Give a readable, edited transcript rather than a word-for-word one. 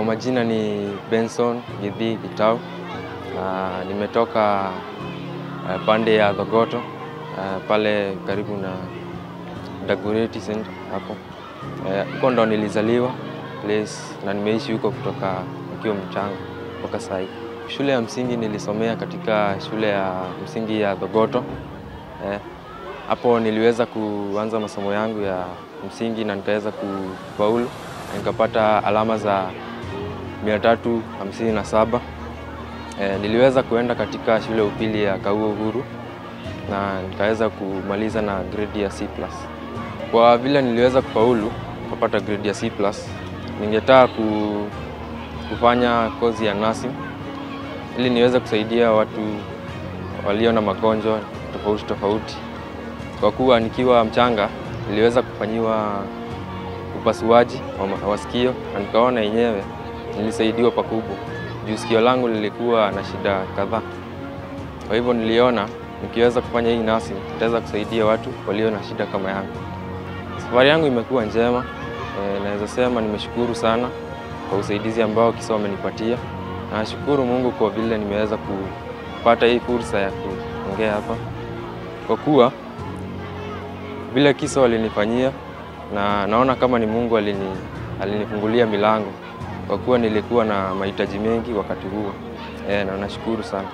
Kwa majina ni Benson Gidhi Gitau. Nimetoka pande ya Thogoto, pale karibu na Dagoretti Center hapo. Huko ndo nilizaliwa place na nimeishi huko kutoka nikiwa mchanga mpaka sasa. Shule ya msingi nilisomea katika shule ya msingi ya Thogoto. Hapo niliweza kuanza masomo yangu ya msingi na nikaweza kufaulu. Nikapata alama za 357. Niliweza kuenda katika shule ya upili ya Kauo Uhuru na nikaweza kumaliza na grade ya C+. Kwa vile niliweza kufaulu kupata grade ya C+, ningetaka kufanya kozi ya nursing ili niweze kusaidia watu walio na magonjwa tofauti tofauti. Kwa kuwa nikiwa mchanga niliweza kufanyiwa upasuaji wa sikio na nikaona yenyewe nilisaidiwa pakubwa. Juu sikio langu lilikuwa na shida kadhaa. Kwa hivyo niliona nikiweza kufanya hii nursing nitaweza kusaidia watu walio na shida kama yangu. Safari yangu imekuwa njema. Naweza sema nimeshukuru sana kwa usaidizi ambao Kisa wamenipatia. Na nashukuru Mungu kwa vile nimeweza kupata hii fursa ya kuongea hapa. Kwa kuwa vile Kisa walinifanyia na naona kama ni Mungu alinifungulia milango. Kwa kuwa nilikuwa na mahitaji mengi wakati huo. Na nashukuru sana.